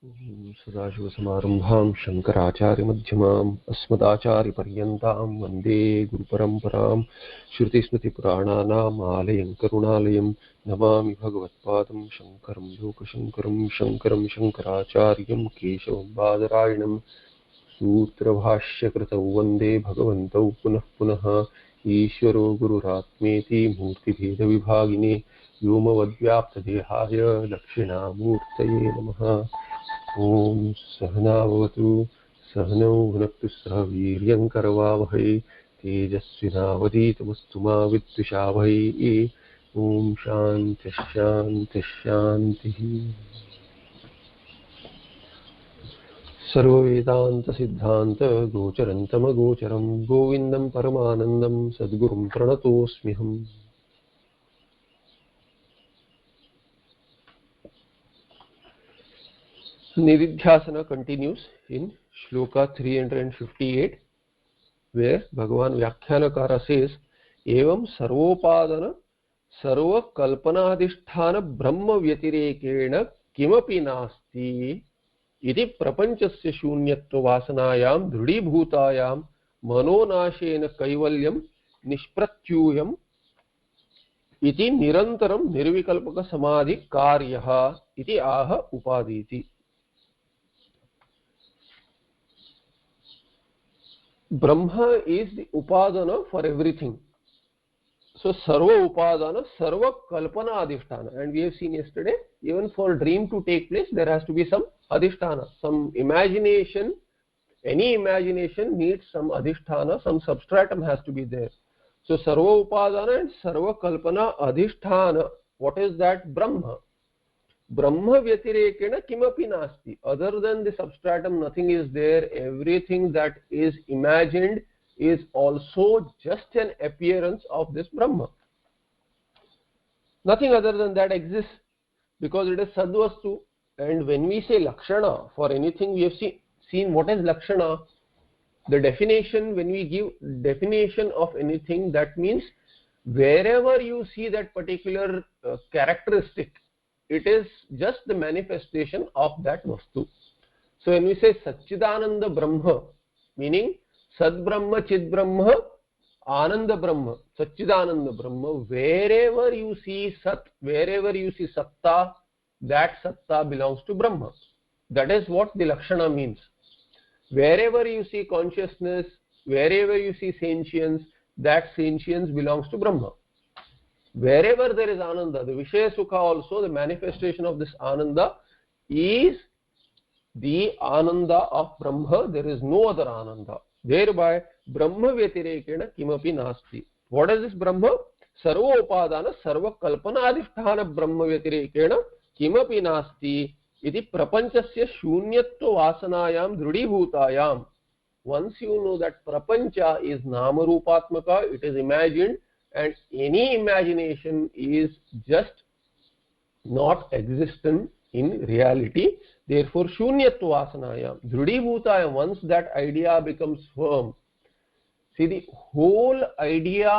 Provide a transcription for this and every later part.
सदाशिवसमारम्भां शङ्कराचार्यमध्यमाम् अस्मदाचार्यपर्यन्तां वन्दे गुरुपरम्परां श्रुतिस्मृतिपुराणानाम् आलयं करुणालयं नमामि भगवत्पादं शङ्करं लोकशङ्करं शङ्करं शङ्कराचार्यं केशवं बादरायणं सूत्रभाष्यकृतौ वन्दे भगवन्तौ पुनः पुनः ईश्वरो गुरुरात्मेति मूर्तिभेदविभागिने व्योमवद्व्याप्तदेहाय दक्षिणामूर्तये नमः। ओम सहनावतु सहनौ भुनक्तु सह वीर्यं करवावहै तेजस्विनावधीतमस्तु मा विद्विषावहै। ओम शांति शांति शांति। सर्ववेदांत सिद्धांत गोचरं तमगोचरं गोविंदं परमानंदं सद्गुरुं प्रणतोऽस्म्यहम्। Nididhyasana continues in shloka 358, where Bhagavan Vyakyanakara says, Evam sarvopadana sarvakalpanadhisthana brahma vyatirekena kimapi nasti iti prapanchasya shunyatva vasanayam dhrudibhutayam manonashena kaivalyam nishpratyuyam iti nirantaram nirvikalpaka samadhi karyaha iti aha upaditi. Brahma is the upadana for everything. So sarva upadana, sarva kalpana adhisthana. And we have seen yesterday, even for dream to take place, there has to be some adhisthana, some imagination. Any imagination needs some adhisthana, some substratum has to be there. So sarva upadana and sarva kalpana adhisthana. What is that? Brahma. Brahma vyatirekena kimapi nasti. Other than the substratum, nothing is there. Everything that is imagined is also just an appearance of this Brahma. Nothing other than that exists, because it is sadvastu. And when we say lakshana for anything, we have seen what is lakshana. The definition, when we give definition of anything, that means wherever you see that particular characteristic, it is just the manifestation of that vastu. So when we say Satchidananda Brahma, meaning Sad Brahma, Chid Brahma, Ananda Brahma, Satchidananda Brahma, wherever you see Sat, wherever you see Satta, that Satta belongs to Brahma. That is what the Lakshana means. Wherever you see consciousness, wherever you see sentience, that sentience belongs to Brahma. Wherever there is Ananda, the Vishaya Sukha also, the manifestation of this Ananda is the Ananda of Brahma. There is no other Ananda. Thereby, Brahma Vyatirekena kimapi nasti. What is this Brahma? Sarva upadana sarva kalpana adhisthana Brahma Vyatirekena kimapi nasti iti prapanchasya shunyatva vasanayam dhrudibhutayam. Once you know that prapancha is nama rupatmaka, it is imagined, and any imagination is just not existent in reality. Therefore, shunyatva vasanayam, dhrudibhutayam, once that idea becomes firm. See, the whole idea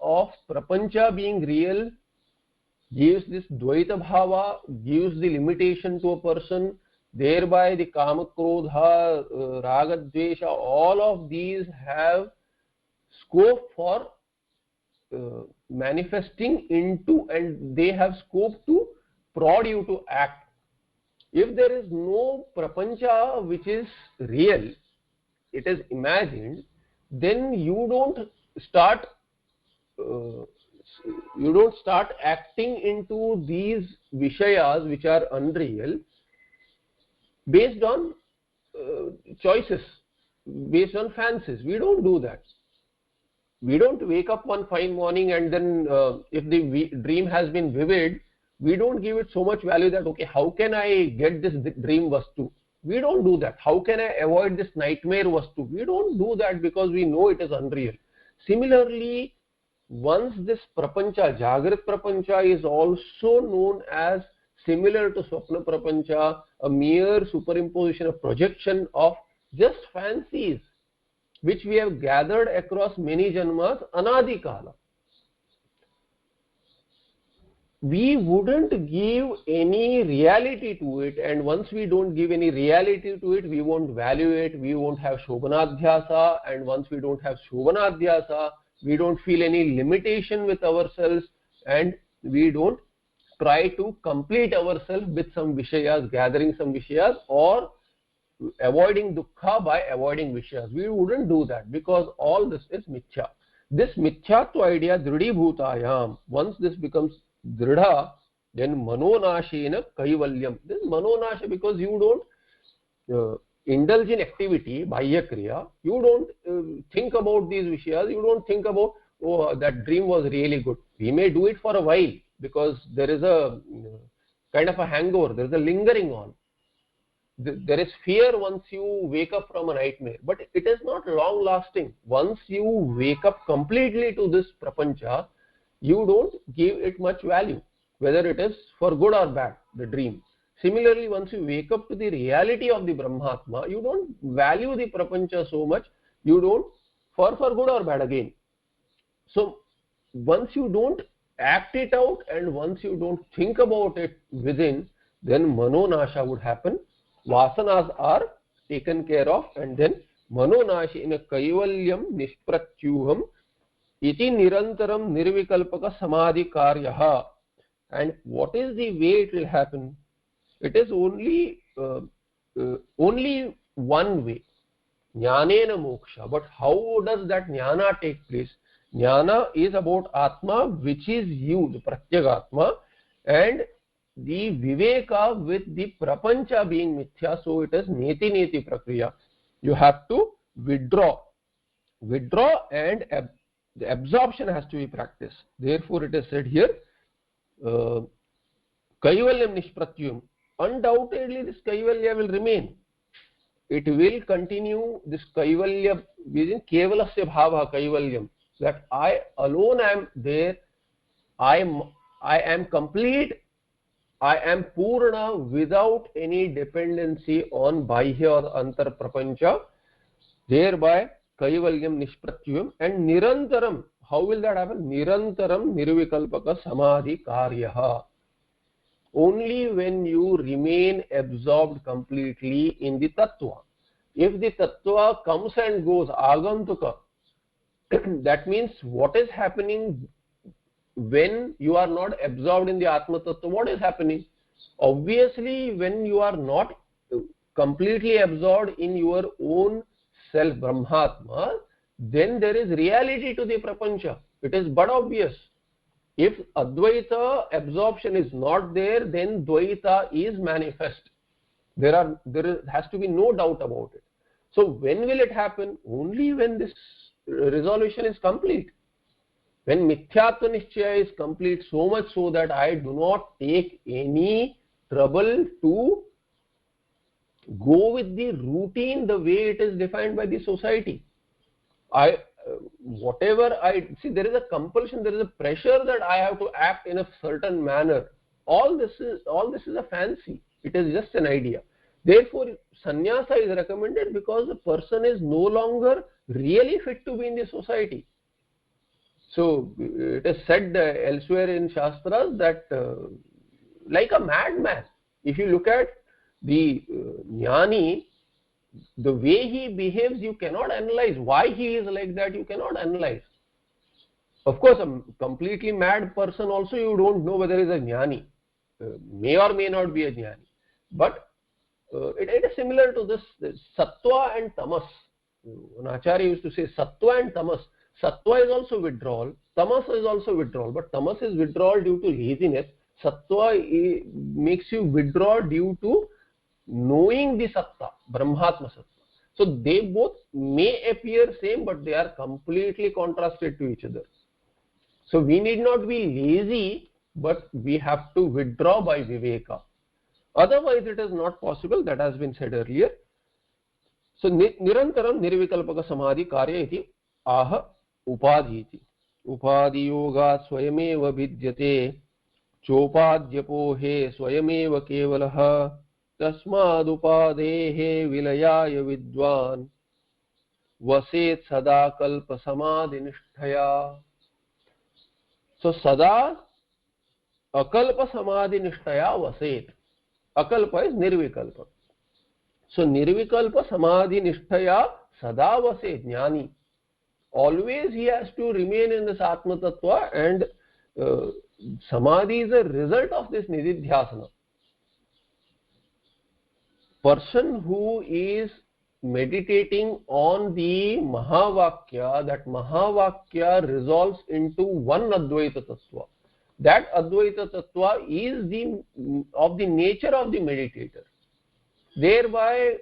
of prapancha being real gives this dvaita bhava, gives the limitation to a person. Thereby the kama, krodha, raga, dvesha, all of these have scope for manifesting into, and they have scope to prod you to act. If there is no prapancha which is real, it is imagined, then you don't start acting into these vishayas which are unreal based on choices, based on fancies. We don't do that. We don't wake up one fine morning and then if the dream has been vivid, we don't give it so much value that, okay, how can I get this dream vastu? We don't do that. How can I avoid this nightmare vastu? We don't do that, because we know it is unreal. Similarly, once this prapancha, Jagrat prapancha, is also known as similar to Swapna prapancha, a mere superimposition, a projection of just fancies which we have gathered across many janmas, anadi kala. we wouldn't give any reality to it, and once we don't give any reality to it, we won't value it, we won't have Shobhanadhyasa, and once we don't have Shobhanadhyasa, we don't feel any limitation with ourselves, and we don't try to complete ourselves with some Vishayas, gathering some Vishayas, or avoiding dukkha by avoiding Vishayas. We wouldn't do that, because all this is mithya. This mithyatva idea, dridhibhutayam, once this becomes dridha, then manonashena kaivalyam. This is manonasha, because you don't indulge in activity, bahya kriya, you don't think about these vishayas, you don't think about, oh, that dream was really good. We may do it for a while, because there is a kind of a hangover, there is a lingering on. There is fear once you wake up from a nightmare, but it is not long lasting. Once you wake up completely to this prapancha, you don't give it much value, whether it is for good or bad, the dream. Similarly, once you wake up to the reality of the Brahmatma, you don't value the prapancha so much, you don't for good or bad again. So once you don't act it out, and once you don't think about it within, then manonasha would happen. Vasanas are taken care of, and then manonashena kaivalyam nishpratyuham iti nirantaram nirvikalpaka samadhi karyaha. And what is the way it will happen? It is only one way, jnanena moksha. But how does that jnana take place? Jnana is about Atma, which is you, the Pratyagatma, and the Viveka with the Prapancha being Mithya, so it is Neti Neti Prakriya. You have to withdraw, and the absorption has to be practiced. Therefore it is said here, Kaivalyam Nishpratyum. Undoubtedly this Kaivalya will remain. It will continue, this Kaivalya, within Kevalasya Bhava Kaivalyam, that I alone am there, I am complete, I am Purna without any dependency on Bahya or Antar Prapancha, thereby Kaivalyam Nishpratyum. And Nirantaram, how will that happen? Nirantaram Nirvikalpaka Samadhi Karyaha. Only when you remain absorbed completely in the Tattva. If the Tattva comes and goes, Agantuka, that means what is happening when you are not absorbed in the Atma Tattva? What is happening? Obviously, when you are not completely absorbed in your own self, Brahmatma, then there is reality to the Prapancha. It is but obvious. If Advaita absorption is not there, then Dvaita is manifest. There has to be no doubt about it. So when will it happen? Only when this resolution is complete. When Mithyatva Nishchaya is complete, so much so that I do not take any trouble to go with the routine the way it is defined by the society. Whatever I see, there is a compulsion, there is a pressure that I have to act in a certain manner. All this is a fancy. It is just an idea. Therefore, sannyasa is recommended, because the person is no longer really fit to be in the society. So it is said elsewhere in Shastras that like a madman, if you look at the jnani, the way he behaves, you cannot analyze. Why he is like that, you cannot analyze. Of course, a completely mad person also, you don't know whether he is a jnani. May or may not be a jnani. But it is similar to this sattva and tamas. An acharya used to say sattva and tamas. Sattva is also withdrawal, tamas is also withdrawal, but tamas is withdrawal due to laziness. Sattva makes you withdraw due to knowing the satta, Brahmatma satta. So they both may appear same, but they are completely contrasted to each other. So we need not be lazy, but we have to withdraw by viveka. Otherwise it is not possible, that has been said earlier. So nirantaram nirvikalpaka samadhi karya iti aha upadhi iti. Upadhi yoga swayameva vidyate chopadhyapohe swayameva kevalaha tasmad upadehe vilayaya vidwan vaset sada kalpa samadhi nisthaya. So sada akalpa samadhi nishtaya vaset. Akalpa is nirvikalpa. So nirvikalpa samadhi nishtaya sada vaset jnani. Always he has to remain in this Atma Tattva, and samadhi is a result of this nididhyasana. Person who is meditating on the Mahavakya, that Mahavakya resolves into one Advaita Tattva. That Advaita Tattva is of the nature of the meditator. Thereby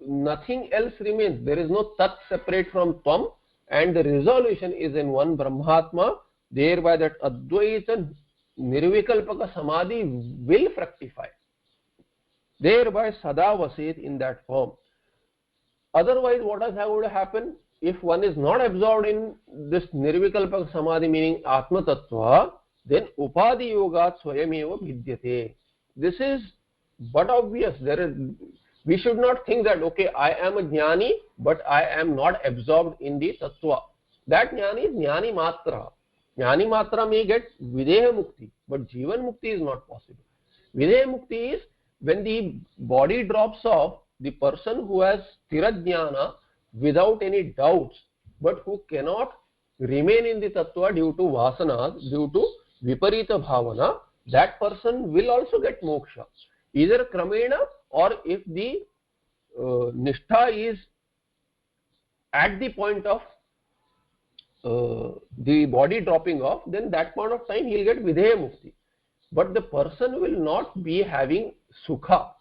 nothing else remains. There is no Tat separate from Tvam, and the resolution is in one Brahmatma. Thereby that Advaita Nirvikalpaka Samadhi will fructify. Thereby Sada Vaset in that form. Otherwise, what is going to happen? If one is not absorbed in this Nirvikalpaka Samadhi, meaning Atma Tattva, then Upadhi Yogat Swayameva Vidyate. This is but obvious. We should not think that, okay, I am a Jnani, but I am not absorbed in the Tattva. That Jnani is Jnani Matra. Jnani Matra may get Videha Mukti, but Jivan Mukti is not possible. Videha Mukti is when the body drops off, the person who has Sthirajnana without any doubts, but who cannot remain in the Tattva due to Vasanas, due to Viparita Bhavana, that person will also get moksha. Either Kramena, or if the Nishtha is at the point of the body dropping off, then that point of time he will get Videha Mukti. But the person will not be having Sukha.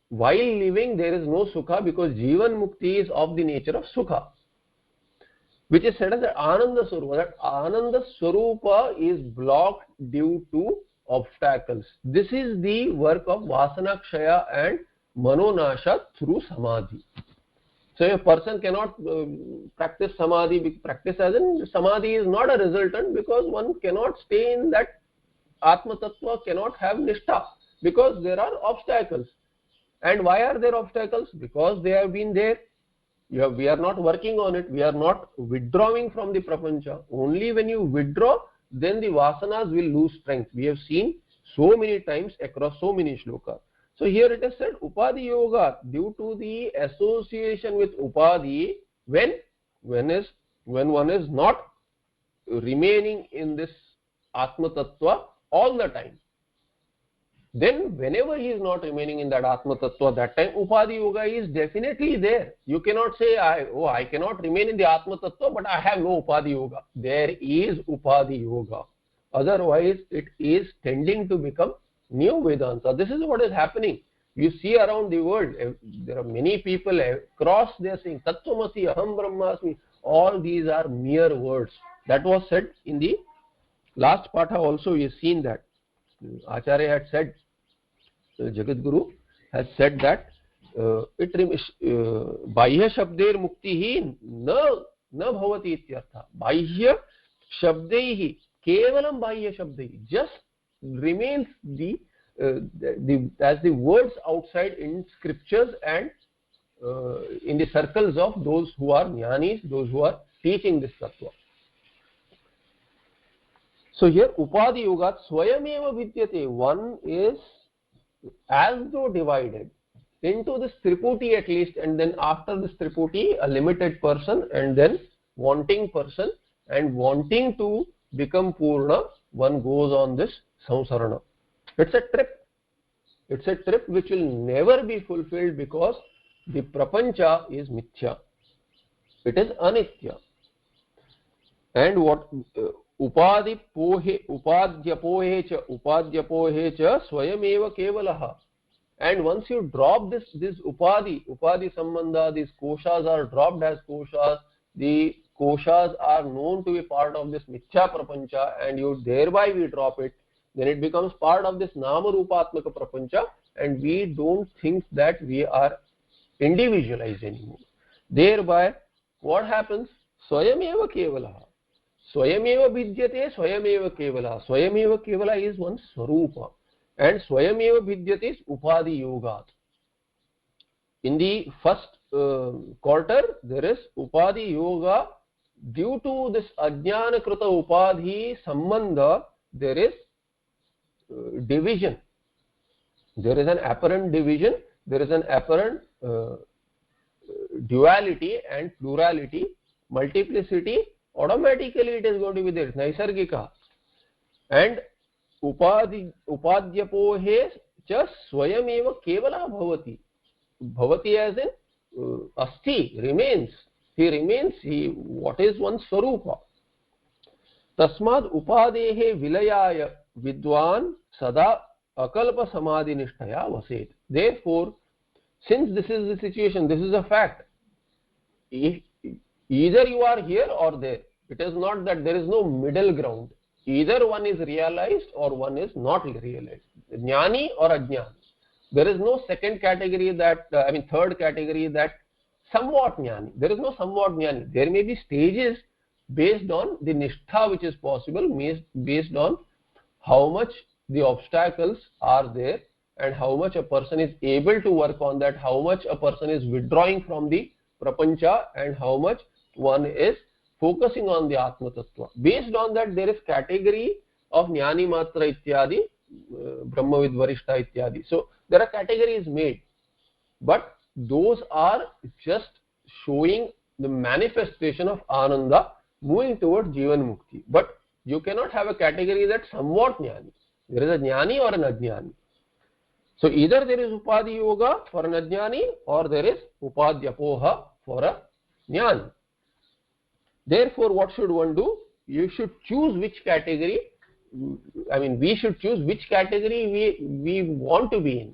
While living there is no Sukha, because Jivan Mukti is of the nature of Sukha, which is said as Ananda Swarupa. That Ananda Swarupa is blocked due to obstacles. This is the work of Vasana Kshaya and Manonasha through Samadhi. So a person cannot practice Samadhi. Practice as in Samadhi is not a resultant, because one cannot stay in that Atma Tattva, cannot have Nishtha, because there are obstacles. And why are there obstacles? Because they have been there. We are not working on it. We are not withdrawing from the Prapancha. Only when you withdraw, then the Vasanas will lose strength. We have seen so many times across so many shlokas. So here it is said, Upadhi Yoga, due to the association with Upadhi, when one is not remaining in this Atma Tattva all the time. Then whenever he is not remaining in that Atma Tattva, that time Upadhi Yoga is definitely there. You cannot say, I cannot remain in the Atma Tattva, but I have no Upadhi Yoga. There is Upadhi Yoga. Otherwise, it is tending to become new Vedanta. This is what is happening. You see around the world, there are many people across, they are saying, Tattvamasi, Aham Brahmasmi. All these are mere words. That was said in the last Patha also. We have seen that. Acharya had said, Jagadguru has said that Bahya Shabder Mukti na bhavati ityartha. Bahya Shabdehi, Kevalam Bahya Shabdehi, just remains as the words outside in scriptures and in the circles of those who are jnanis, those who are teaching this tattva. So here Upadhi Yoga Swayameva Vidyate, one is as though divided into this Triputi at least, and then after this Triputi a limited person, and then wanting person, and wanting to become Purna, one goes on this Samsarana. It's a trip. It's a trip which will never be fulfilled, because the Prapancha is Mithya. It is Anitya. And what Upadhi pohe, upadhyapohe cha swayameva kevalaha. And once you drop this upadhi sambandha, these koshas are dropped as koshas, the koshas are known to be part of this mithya prapancha, and you thereby we drop it, then it becomes part of this nama rupatmaka prapancha, and we don't think that we are individualized anymore. Thereby what happens? Swayameva kevalaha. Swayameva vidyate, swayameva kevala. Swayameva kevala is one swarupa, and swayameva vidyate is upadhi yoga. In the first quarter, there is upadhi yoga. Due to this ajnana krita upadhi sambandha, there is division. There is an apparent division, there is an apparent duality and plurality, multiplicity, automatically it is going to be there, naisargika. And upadyapohe cha swayameva kevala bhavati. Bhavati as in asti, remains. He remains, what is one's swarupa. Tasmad upadehe vilayaya vidwan sada akalpa samadhi nishtaya vaset. Therefore, since this is the situation, this is a fact, if either you are here or there, it is not that there is no middle ground. Either one is realized or one is not realized, jnani or ajnani. There is no second category that, third category that somewhat jnani. There is no somewhat jnani. There may be stages based on the nishtha which is possible, based on how much the obstacles are there and how much a person is able to work on that, how much a person is withdrawing from the prapancha and how much one is focusing on the Atma Tattva. Based on that, there is category of Jnani Matra Ityadi, Brahmavid Varishta Ityadi. So there are categories made, but those are just showing the manifestation of Ananda moving towards Jivan Mukti. But you cannot have a category that somewhat Jnani. There is a Jnani or an Ajnani. So either there is Upadhi Yoga for an Ajnani or there is Upadhyapoha for a Jnani. Therefore, what should one do? You should choose which category, we should choose which category we want to be in.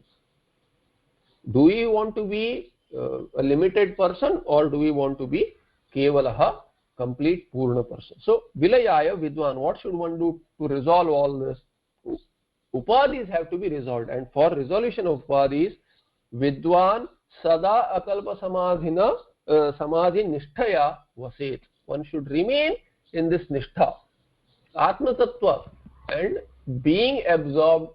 Do we want to be a limited person or do we want to be Kevalaha, complete Purna person? So, Vilayaya Vidwan, what should one do to resolve all this? Upadhis have to be resolved, and for resolution of Upadhis, Vidwan Sada Akalpa Samadhi Nishtaya Vaset. One should remain in this nishtha, Atma Tattva, and being absorbed,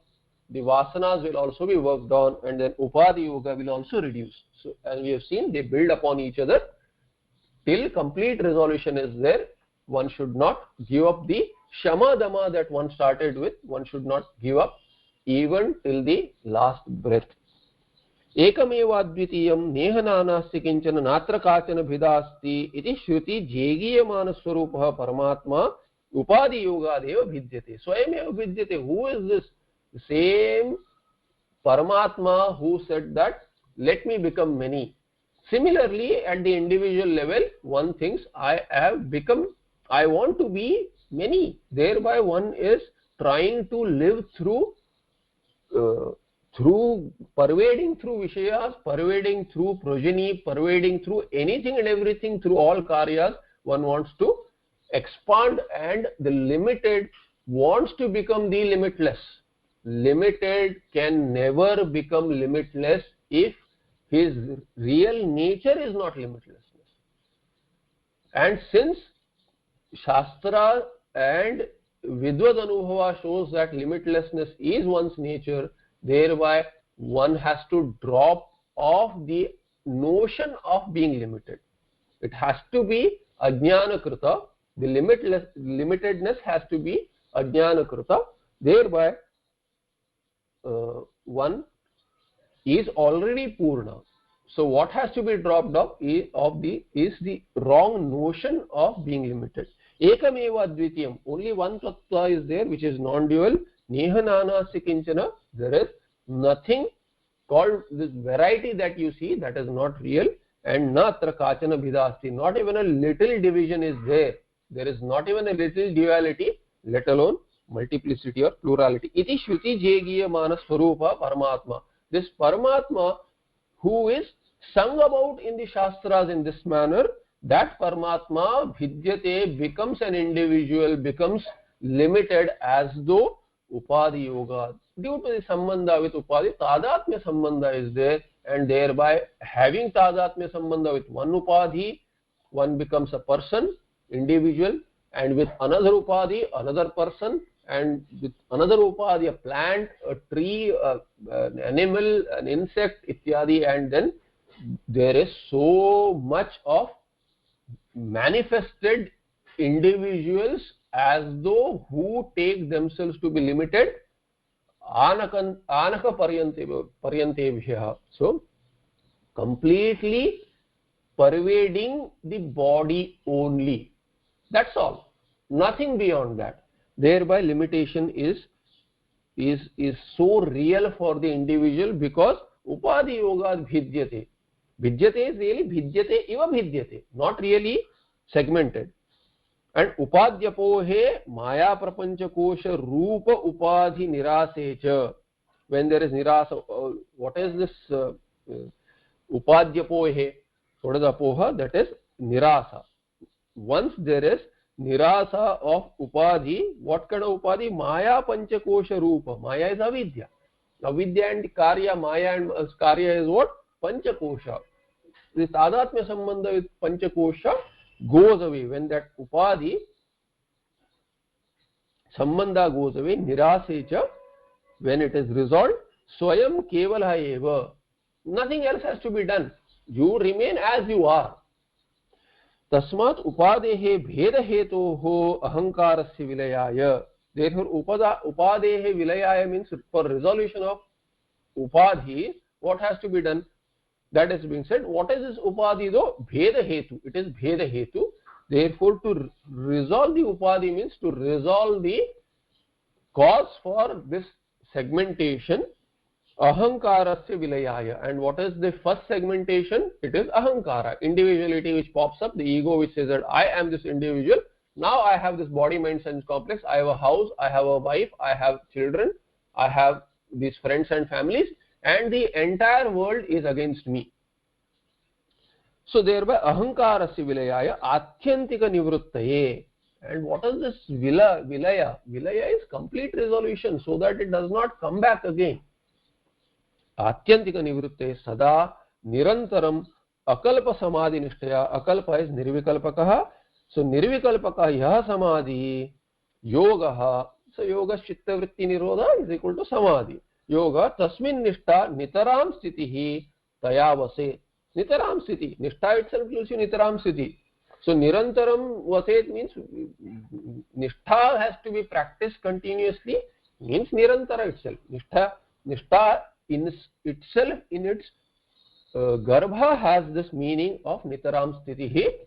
the vasanas will also be worked on, and then Upadhi Yoga will also reduce. So, as we have seen, they build upon each other till complete resolution is there. One should not give up the Shama Dama that one started with. One should not give up even till the last breath. Ekameva advitiyam nehananasya kinchana natra kachana bhidasti iti shruti jegiyamana swarupaha paramatma upadhi yogadeva bhidyate. Swayameva bhidyate. Who is this? The same Paramatma who said that, let me become many. Similarly, at the individual level, one thinks, I want to be many. Thereby one is trying to live through pervading through Vishayas, pervading through progeny, pervading through anything and everything, through all karyas. One wants to expand, and the limited wants to become the limitless. Limited can never become limitless if his real nature is not limitlessness. And since Shastra and Vidvad Anubhava shows that limitlessness is one's nature, thereby one has to drop off the notion of being limited. It has to be Ajnana Krita. The limitedness has to be Ajnana Krita. Thereby one is already Purna. So what has to be dropped off is the wrong notion of being limited. Ekameva advitiyam. Only one tattva is there which is non-dual. Nehananasya kinchana. There is nothing called this variety that you see, that is not real. And natra kachana bhidasti. Not even a little division is there. There is not even a little duality, let alone multiplicity or plurality. Iti shruti jegiyamana swarupa paramatma. This Paramatma who is sung about in the Shastras in this manner, that Paramatma bhidyate becomes an individual, becomes limited as though Upadhi Yoga. Due to the Sambandha with Upadhi, Tadatmya Sambandha is there, and thereby having Tadatmya Sambandha with one Upadhi, one becomes a person, individual, and with another Upadhi, another person, and with another Upadhi, a plant, a tree, an animal, an insect, ityadi, and then there is so much of manifested individuals as though who take themselves to be limited आनक पर्यंतेभ्यः. So completely pervading the body only. That's all. Nothing beyond that. Thereby limitation is so real for the individual, because upadhi yoga bhidyate. Bhidyate is really bhidyate iva bhidyate, not really segmented. And upadhyapohe maya prapancha kosha rupa upadhi nirase cha. When there is nirasa, what is this upadhyapohe? What is apoha? That is nirasa. Once there is nirasa of upadhi, what kind of upadhi? Maya panchakosha rupa. Maya is avidya. Avidya and karya, maya and karya is what? Panchakosha. This tadatmya sambandha with panchakosha goes away. When that upadhi sambandha goes away, nirasecha, when it is resolved, swayam kevala eva. Nothing else has to be done. You remain as you are. तस्मात् उपादेः भेद हेतोः अहंकारस्य विलयाय. Therefore upadehe vilayaya means for resolution of upadhi, what has to be done? That is being said. What is this upadhi though? Bheda hetu. It is bheda hetu. Therefore to resolve the upadhi means to resolve the cause for this segmentation. Ahankarasya vilayaya. And what is the first segmentation? It is ahankara, individuality, which pops up, the ego which says that I am this individual. Now I have this body, mind, sense complex. I have a house, I have a wife, I have children, I have these friends and families, and the entire world is against me. So thereby ahankarasya vilayaya atyantika nivruttaye. And what is this vilaya? Vilaya is complete resolution, so that it does not come back again. Atyantika nivrutte sada nirantaram akalpa samadhi nishtaya. Akalpa is nirvikalpakaha. So nirvikalpaka yah samadhi yogaha. So yoga chitta vritti nirodha is equal to samadhi. Yoga tasmin nishtha nitaram sthitihi tayavase. Nitaram sthiti. Nishtha itself gives you nitaram sthiti. So nirantaram vaset means nishtha has to be practiced continuously, means nirantara itself. Nishtha in itself, in its garbha, has this meaning of nitaram sthitihi.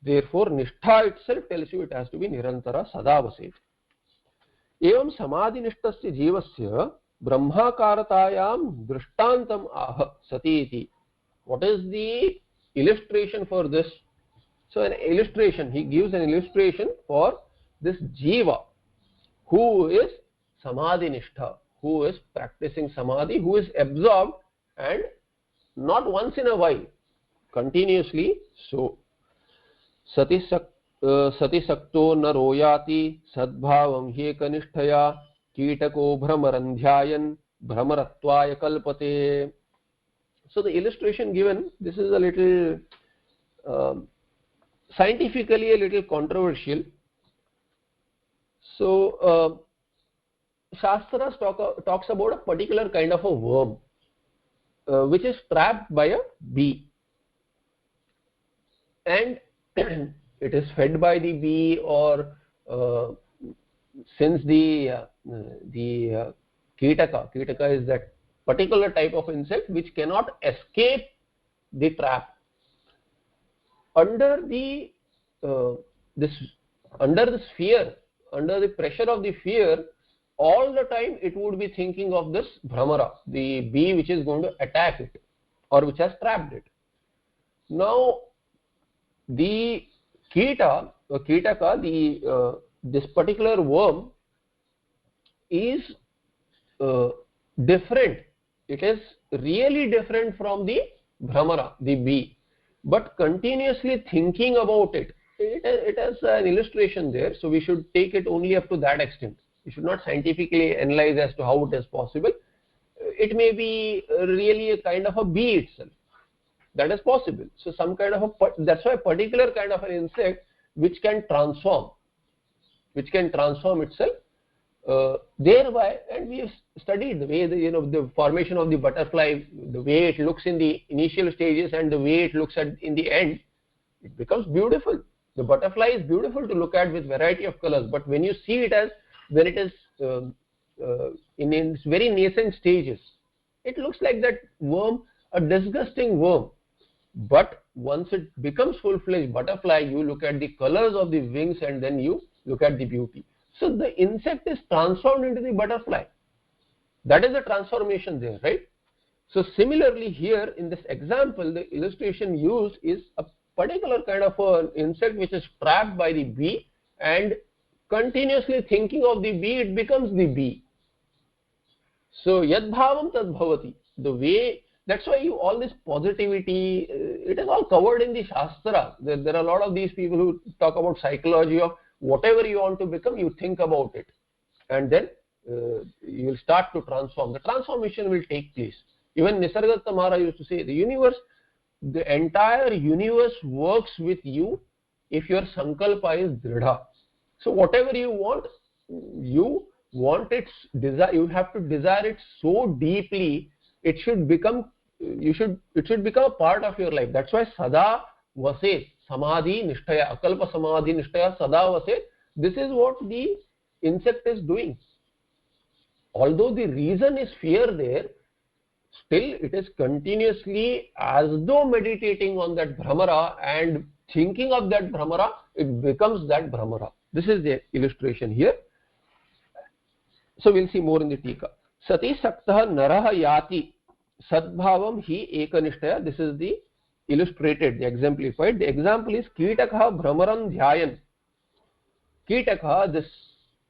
Therefore nishtha itself tells you it has to be nirantara sadavaset. Evam samadhi nisthasya jivasya brahmakartayam drishtantam ah sati iti. What is the illustration for this? So an illustration, he gives an illustration for this jiva who is samadhi nishtha, who is practicing samadhi, who is absorbed, and not once in a while, continuously. So sati sakto naroyati sadbhavam hyekanishthaya kitako bhramarandhyayan bhramarattvaya kalpate. So the illustration given, this is a little scientifically a little controversial. So Shastras talks about a particular kind of a worm which is trapped by a bee, and it is fed by the bee, or since the kitaka is that particular type of insect which cannot escape the trap. Under the fear, under the pressure of the fear, all the time it would be thinking of this bhramara, the bee which is going to attack it or which has trapped it. Now the kitaka, this particular worm is different. It is really different from the bhramara, the bee, but continuously thinking about it. It has an illustration there, so we should take it only up to that extent. We should not scientifically analyze as to how it is possible. It may be really a kind of a bee itself. That is possible. So some kind of a, that's why a particular kind of an insect which can transform itself thereby. And we have studied the way the formation of the butterfly, the way it looks in the initial stages and the way it looks in the end. It becomes beautiful. The butterfly is beautiful to look at with variety of colors, but when you see it as when it is in its very nascent stages. It looks like that worm, a disgusting worm. But once it becomes full-fledged butterfly, you look at the colors of the wings and then you look at the beauty. So the insect is transformed into the butterfly. That is the transformation there, right? So similarly here in this example, the illustration used is a particular kind of an insect which is trapped by the bee, and continuously thinking of the bee, it becomes the bee. So yad bhavam tad bhavati. The way, that's why all this positivity, it is all covered in the Shastra. There are a lot of these people who talk about psychology of whatever you want to become, you think about it, and then you will start to transform. The transformation will take place. Even Nisargadatta Maharaj used to say, the universe, the entire universe works with you if your sankalpa is dridha. So whatever you want its desire, you have to desire it so deeply, it should become a part of your life. That's why sada vaset samadhi nishtaya, akalpa samadhi nishtaya sada vaset. This is what the insect is doing. Although the reason is fear there, still it is continuously as though meditating on that Brahmara and thinking of that Brahmara, it becomes that Brahmara. This is the illustration here. So we'll see more in the Tika. Sati Saktah Naraha Yati Sadbhavam Hi Ekanishtaya. This is the illustrated, the exemplified. The example is Kitakaha Brahmaram Dhyayan. Kitakaha, this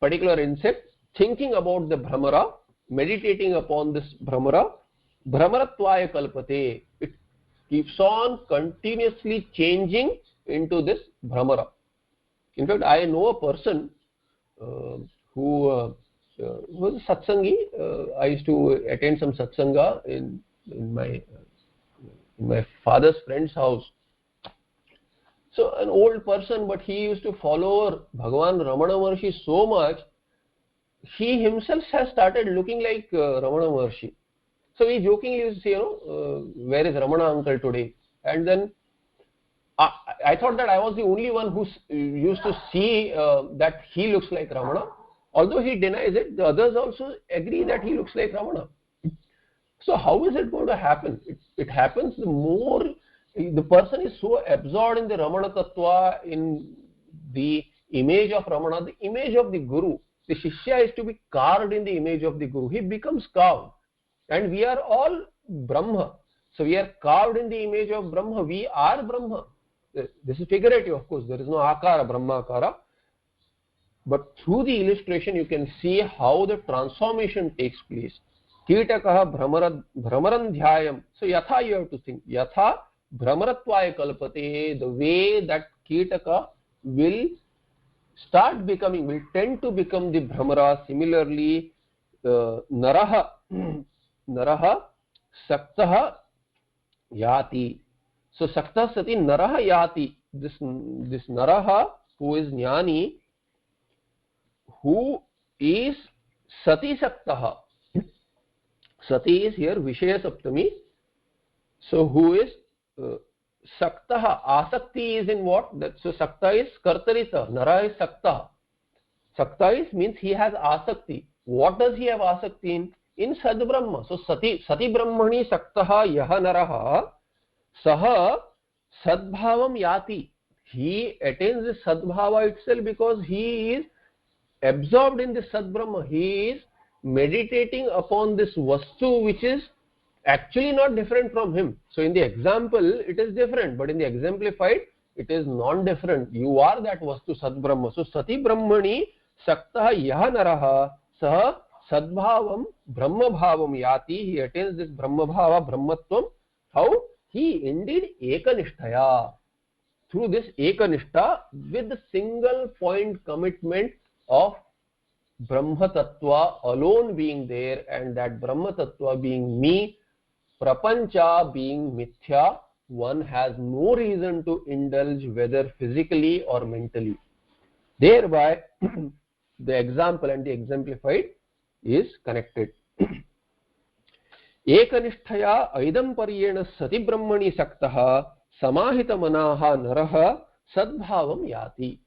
particular insect, thinking about the Brahmara, meditating upon this Brahmara, Brahmaratvaya Kalpate. It keeps on continuously changing into this Brahmara. In fact, I know a person who was a satsangi. I used to attend some satsanga in my father's friend's house. So an old person, but he used to follow Bhagavan Ramana Maharshi so much, he himself has started looking like Ramana Maharshi. So he jokingly used to say, where is Ramana uncle today? And then I thought that I was the only one who used to see that he looks like Ramana. Although he denies it, the others also agree that he looks like Ramana. So how is it going to happen? It happens the more the person is so absorbed in the Ramana Tattva, in the image of Ramana, the image of the Guru. The Shishya is to be carved in the image of the Guru. He becomes carved. And we are all Brahma. So we are carved in the image of Brahma. We are Brahma. This is figurative, of course. There is no Akara, Brahma Akara. But through the illustration, you can see how the transformation takes place. Kitakaha Brahmaran Dhyayam. So Yatha you have to think. Yatha Brahmaratvaya Kalpate. The way that Kitaka will start becoming, will tend to become the Brahmara. Similarly, Naraha Saktaha Yati. So Sakta Sati Naraha Yati. This Naraha, who is Jnani, who is Sati Saktaha. Sati is here Vishaya Saptami. So who is Saktaha? Asakti is in what? So Sakta is Kartarita. Nara is Sakta. Sakta is means he has Asakti. What does he have Asakti in? In Sad Brahma. So Sati Brahmani Saktaha Yaha Naraha Saha Sadbhavam Yati. He attains the Sadbhava itself because he is absorbed in the Sad Brahma. He is meditating upon this Vastu which is actually not different from him. So in the example it is different, but in the exemplified it is non-different. You are that Vastu Sad Brahma. So Sati Brahmani Saktaha Yaha Naraha Saha Sadbhavam Brahma Bhavam Yati. He attains this Brahma Bhava, Brahmatvam. How? He indeed Ekanishtaya. Through this Ekanishta, with the single point commitment of Brahma Tattva alone being there, and that Brahma Tattva being me, Prapancha being Mithya, one has no reason to indulge whether physically or mentally. Thereby, the example and the exemplified is connected. Ekanishtaya aidam paryena sati brahmani saktaha samahita manaha naraha sadbhavam yati.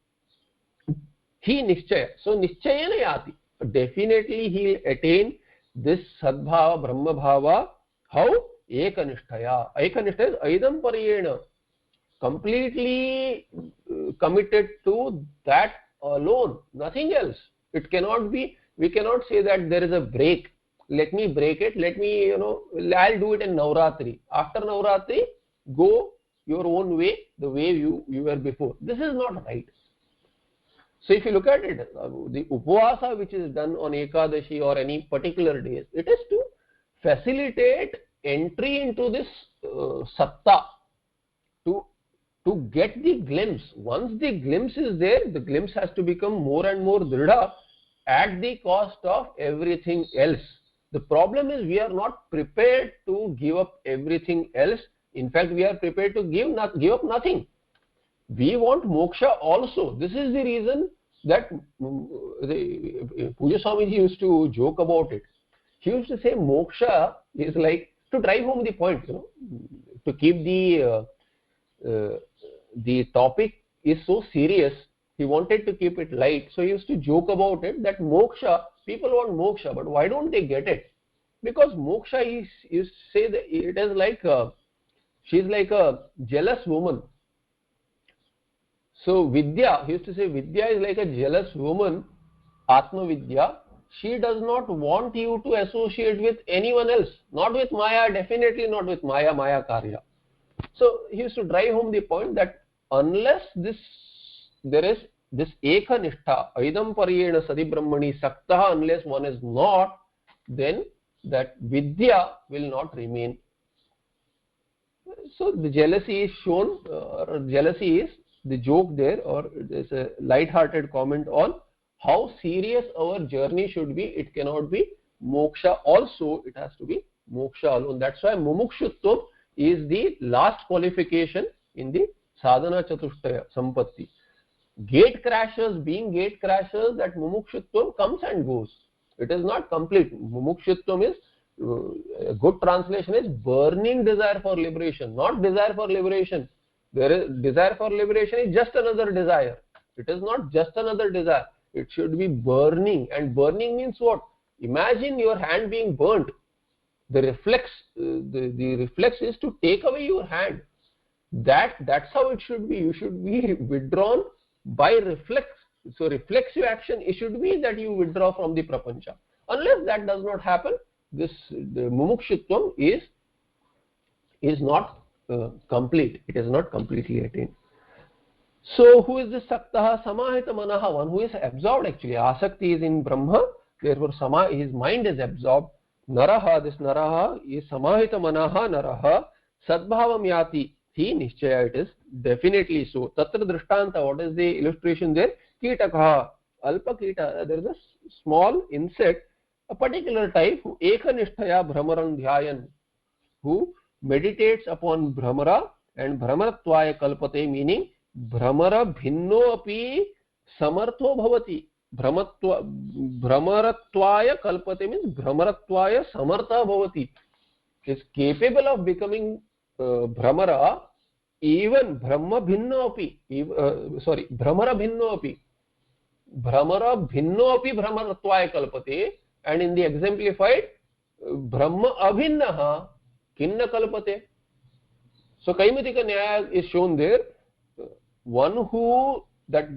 He nischaya. So nischayena yati. definitely he will attain this sadbhava, brahma bhava. How? Ekanishtaya. Ekanishtha is aidam pariyena. Completely committed to that alone, nothing else. It cannot be, we cannot say that there is a break. Let me break it, let me, I'll do it in Navratri. After Navratri, go your own way, the way you were before. This is not right. So if you look at it, the upavasa which is done on Ekadashi or any particular days, it is to facilitate entry into this satta, to get the glimpse. Once the glimpse is there, the glimpse has to become more and more dridha at the cost of everything else. The problem is we are not prepared to give up everything else. In fact, we are prepared to give up nothing. We want moksha also. This is the reason that Puja Swamiji used to joke about it. He used to say moksha is like, to drive home the point, to keep the topic is so serious, he wanted to keep it light. So he used to joke about it, that moksha, people want moksha, but why don't they get it? Because moksha is say that it is like she's like a jealous woman. So Vidya, he used to say Vidya is like a jealous woman, Atma Vidya. She does not want you to associate with anyone else, not with Maya, definitely not with Maya Karya. So he used to drive home the point that unless there is this Ekanishtha, Aidam Pariyena Sati Brahmani Saktaha, unless one is not, then that Vidya will not remain. So the jealousy is shown, jealousy is the joke there, or there's a light-hearted comment on how serious our journey should be. It cannot be moksha also, it has to be moksha alone. That's why mumukshutvam is the last qualification in the sadhana chatushtaya sampatti. Gate crashers, being gate crashers, that mumukshutvam comes and goes. It is not complete. Mumukshutvam is, a good translation is burning desire for liberation, not desire for liberation. There is desire for liberation is just another desire. It is not just another desire. It should be burning, and burning means what? Imagine your hand being burnt. The reflex, the reflex is to take away your hand. That's how it should be. You should be withdrawn by reflex. So reflexive action, it should be that you withdraw from the prapancha. Unless that does not happen, the mumukshutvam is not complete. It is not completely attained. So who is this saktaha? Samahita manaha, one who is absorbed actually. Asakti is in Brahma, therefore his mind is absorbed. Naraha, this naraha is samahita manaha naraha sadbhavam yati. He nishchaya, it is definitely so. Tatra drishtanta, what is the illustration there? Kitakaha, alpa kita, there is a small insect, a particular type, who ekanishtaya brahmaram dhyayan, who meditates upon brahmara and brahmaratvaya kalpate, meaning brahmara bhinno api samartho bhavati. Brahmaratvaya kalpate means brahmaratvaya samartha bhavati. Is capable of becoming brahmara, even brahma bhinno api, brahmara bhinno api. Brahmara bhinno api brahmaratvaya kalpate, and in the exemplified brahma abhinnaha kinna kalpate. So Kaimitika Nyaya is shown there. One who, that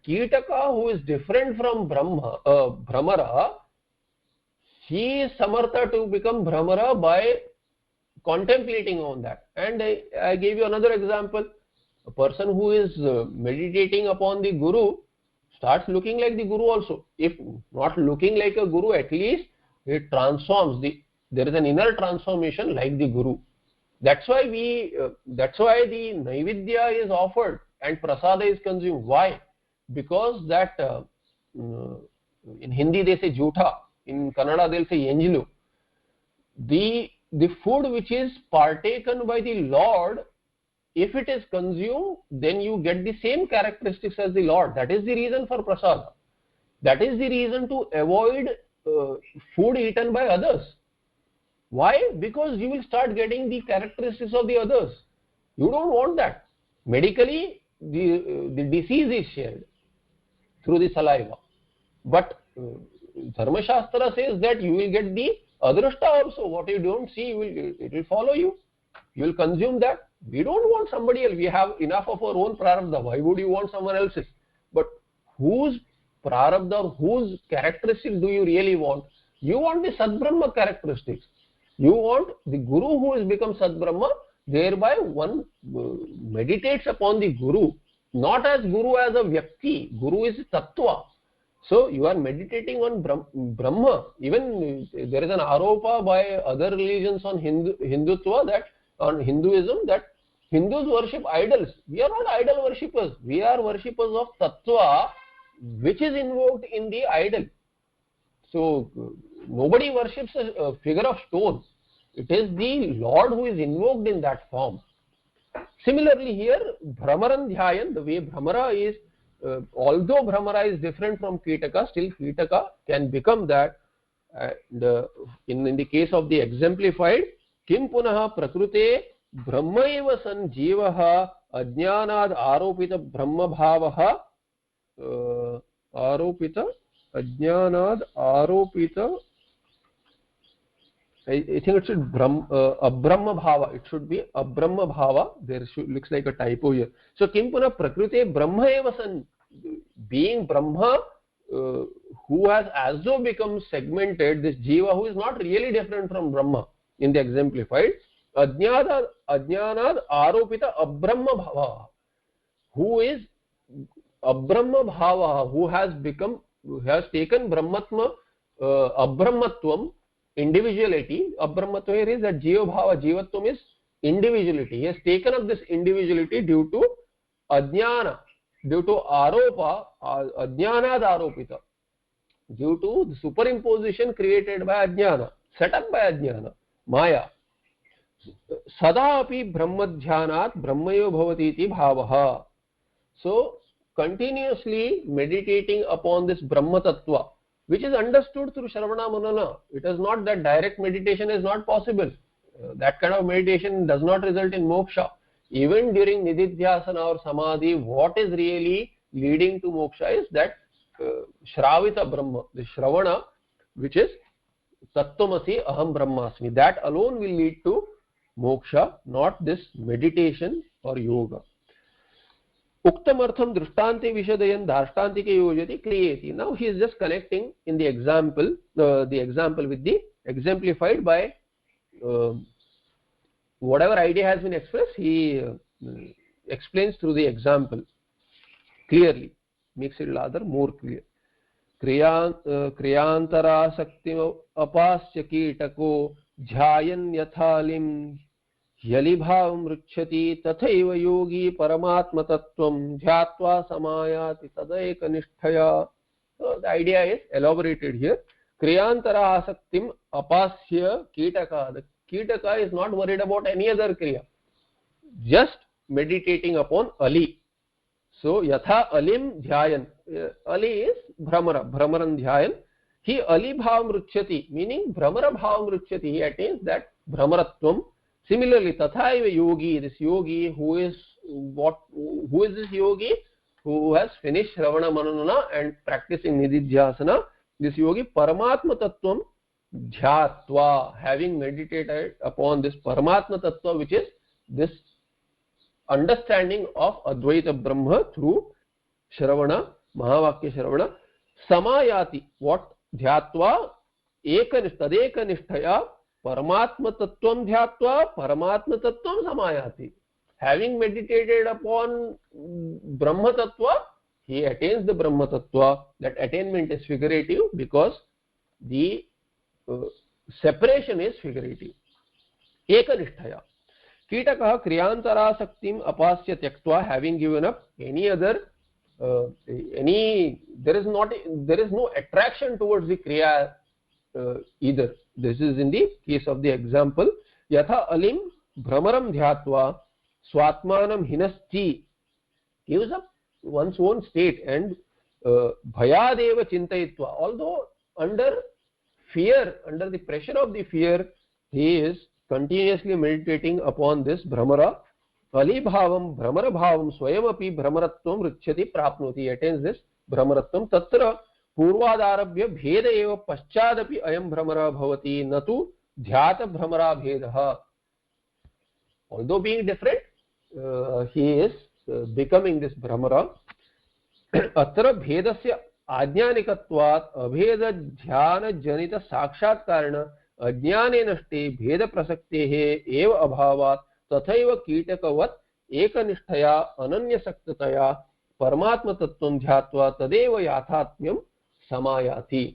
Kitaka who is different from Brahmara, he is samartha to become Brahmara by contemplating on that. And I gave you another example. A person who is meditating upon the Guru starts looking like the Guru also. If not looking like a Guru, at least it transforms. There is an inner transformation like the Guru. That's why the Naividya is offered and prasada is consumed. Why? Because that in Hindi they say jhutha, in Kannada they'll say yenjilu. The food which is partaken by the Lord, if it is consumed, then you get the same characteristics as the Lord. That is the reason for prasada. That is the reason to avoid food eaten by others. Why? Because you will start getting the characteristics of the others. You don't want that. Medically, the disease is shared through the saliva. But Dharma Shastra says that you will get the adrishta also. What you don't see, it will follow you. You will consume that. We don't want somebody else. We have enough of our own prarabdha. Why would you want someone else's? But whose prarabdha, whose characteristics do you really want? You want the Sadbrahma characteristics. You want the Guru who has become Sadbrahma. Thereby one meditates upon the Guru, not as Guru as a Vyakti. Guru is Tattva. So you are meditating on Brahma. Even there is an aropa by other religions on Hindutva, that on Hinduism, that Hindus worship idols. We are not idol worshippers. We are worshippers of Tattva, which is invoked in the idol. So nobody worships a figure of stone. It is the Lord who is invoked in that form. Similarly here, Bhramaran Dhyayan, the way Bhramara is, although Bhramara is different from Kitaka, still Kitaka can become that. And in the case of the exemplified, Kim Punaha Prakrute Brahmaiva San Jivaha Ajnanad Aropita Brahma Bhavaha Aropita Ajnanad Aropita, I think it should Abrahma Bhava. It should be Abrahma Bhava. There looks like a typo here. So Kim Puna Prakrute Brahma Eva San, being Brahma, who has as though become segmented, this Jiva who is not really different from Brahma in the exemplified, Ajnanad Aropita Abrahma Bhava, who is Abrahma Bhava, who has taken Brahmatma, Abrahmatvam, individuality. Abrahmatva is that Jiva Bhava, Jivatvam is individuality. He has taken up this individuality due to Ajnana, due to Aropa, Ajnanad Aropita, due to the superimposition created by Ajnana, set up by Ajnana, Maya. Sada api Brahmadhyanat Brahmayo Bhavati iti Bhavaha. So continuously meditating upon this Brahma Tattva, which is understood through Shravana Manana. It is not that direct meditation is not possible. That kind of meditation does not result in moksha. Even during Nididhyasana or Samadhi, what is really leading to moksha is that Shravita Brahma, the Shravana, which is Tattvamasi Aham Brahmasmi. That alone will lead to moksha, not this meditation or yoga. Uktamartham drishtante vishadayan dharstantike yojati kriyeti. Now he is just connecting in the example, the example with the exemplified by whatever idea has been expressed, he explains through the example clearly, makes it rather more clear. Kriyantara saktim apasya kitako jhayan yathalim Yalibhavam rukshati tathaiva yogi paramatma tattvam dhyatva samayati tadaeka nisthaya. So the idea is elaborated here. Kriyantara asaktim apasya kitaka. The kitaka is not worried about any other kriya, just meditating upon Ali. So yatha alim dhyayan. Ali is Bhramara, Bhramaran dhyayan. He Ali bhavam rukshati, meaning Bhramara bhavam rukshati. He attains that Bhramaratvam. Similarly, Tathaiva yogi, this yogi who is this yogi? Who has finished Shravana Manana and practicing Nididhyasana. This yogi Paramatma Tattvam Dhyatva, having meditated upon this Paramatma Tattva, which is this understanding of Advaita Brahma through Shravana, Mahavakya Shravana. Samayati, what? Dhyatva Tadeka Nisthaya Paramatma Tattvam Dhyatva Paramatma Tattvam Samayati. Having meditated upon Brahma Tattva, he attains the Brahma Tattva. That attainment is figurative because the separation is figurative. Ekanisthaya. Kitakaha Kriyantara Saktim Apasya Tyaktva, having given up any other there is no attraction towards the Kriya either. This is in the case of the example. Yatha alim Bhramaram Dhyatva Swatmanam Hinasti, gives up one's own state and Bhayadeva Chintayitva. Although under fear, under the pressure of the fear, he is continuously meditating upon this Bhramara. Ali Bhavam Bhramara Bhavam Swayamapi Bhramaratvam Rukshati Prapnoti. He attains this Bhramaratvam. Tatra पूर्वादारभ्य भेद एव पश्चादपि अयं भ्रमरः भवति न तु ध्यात भ्रमरा भेदः. Although being different, he is becoming this भ्रमर. अत्र भेदस्य आज्ञानिकत्वात् अभेद ध्यान जनित साक्षात्कारेण अज्ञाने नष्टे भेद प्रसक्तेः एव अभावात् तथैव कीटकवत् एकनिष्ठया अनन्यसक्ततया परमात्म तत्त्वं ध्यात्वा तदेव याथात्म्यं समायाति.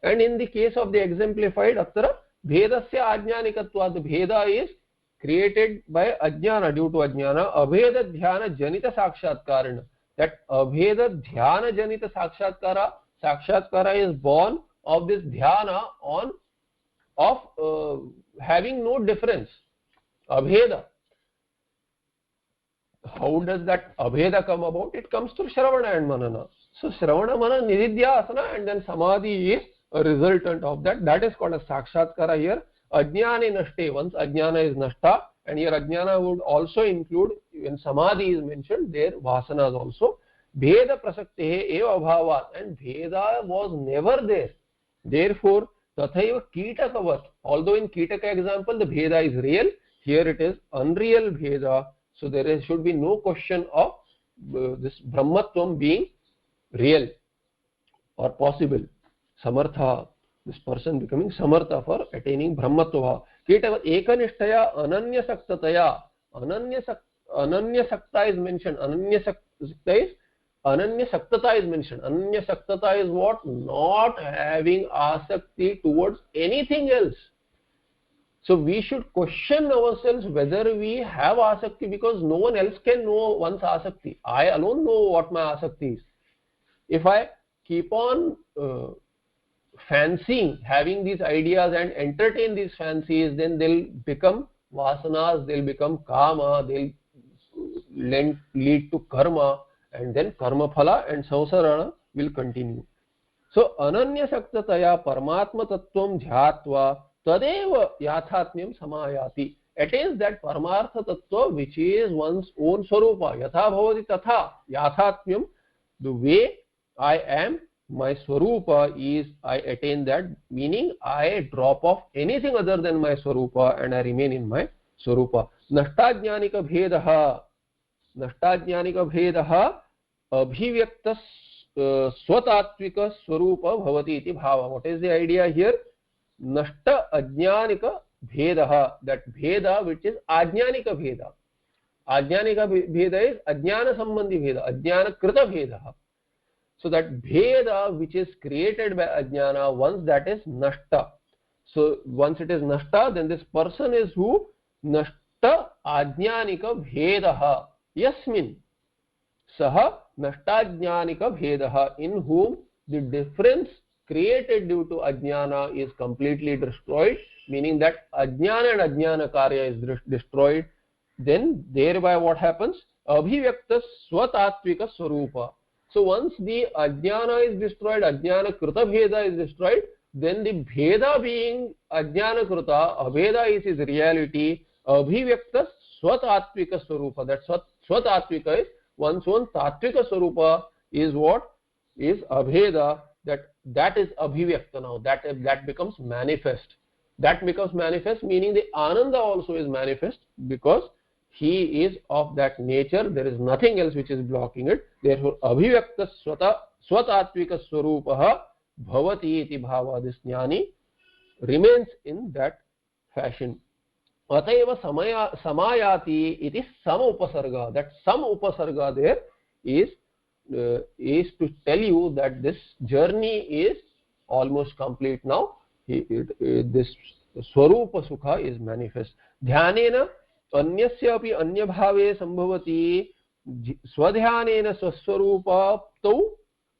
And in the case of the exemplified, अत्र भेदस्य आज्ञानिकत्वात्, भेद is created by ajnana, due to ajnana. Abheda dhyana janita sakshatkara, that abheda dhyana janita sakshatkara is born of this dhyana of having no difference. Abheda. How does that abheda come about? It comes through Shravana and Manana. So Shravana, Manana, Nididhya, Asana, and then Samadhi is a resultant of that. That is called as Sakshatkara here. Ajnane nashte, once Ajnana is nashta, and here Ajnana would also include, when Samadhi is mentioned, there Vasanas also. Bheda prasaktehe eva bhavat, and Bheda was never there. Therefore, Tathaiva Kitakavat, although in Kitaka example the Bheda is real, here it is unreal Bheda. So there should be no question of this Brahmatvam being real or possible. Samartha, this person becoming samartha for attaining Brahmatva. Kitava ekanishtaya ananyasaktataya. Ananyasakta is mentioned. Ananyasaktata is mentioned. Ananyasaktata is what? Not having asakti towards anything else. So we should question ourselves whether we have asakti, because no one else can know one's asakti. I alone know what my asakti is. If I keep on fancying, having these ideas and entertain these fancies, then they'll become vasanas, they'll become kama, they'll lead to karma, and then karma phala and samsarana will continue. So ananyasaktataya paramatma tattvam dhyatva tadeva yathatmyam samayati. Attains that paramartha tattva which is one's own swarupa. Yatha bhavati tatha yathatmyam, the way I am, my swarupa is, I attain that, meaning I drop off anything other than my swarupa and I remain in my swarupa. Nashtajnanika bhedaha. Nashtajnanika bhedaha abhivyakta swatattvika swarupa bhavati iti bhava. What is the idea here? Nashta ajnanika bhedaha, that bheda which is ajnanika bheda. Ajnanika bheda is ajnana sambandhi bheda, ajnana krita bhedaha. So that bheda which is created by ajnana, once that is nashta. So once it is nashta, then this person is who? Nashta ajnanika bhedaha. Yasmin saha nashtajnanika bhedaha, in whom the difference created due to ajnana is completely destroyed, meaning that ajnana and ajnana karya is destroyed. Then thereby what happens? Abhivyakta swatattvika swarupa. So once the ajnana is destroyed, ajnana krita bheda is destroyed, then the bheda being ajnana krita, abheda is his reality, abhivyakta swatattvika swarupa. That swatattvika is one's own tattvika swarupa is what? Is abheda, that is abhivyakta now, that becomes manifest. That becomes manifest, meaning the ananda also is manifest, because he is of that nature, there is nothing else which is blocking it. Therefore abhivyakta swatattvika swarupaha bhavati iti bhava. This jnani remains in that fashion. Ataiva samayati iti sama upasarga. That sama upasarga there is to tell you that this journey is almost complete now. This swarupa sukha is manifest. Dhyanena अन्यस्य अपि अन्य भावे संभवति स्वध्यानेन स्वस्वरूपाप्तौ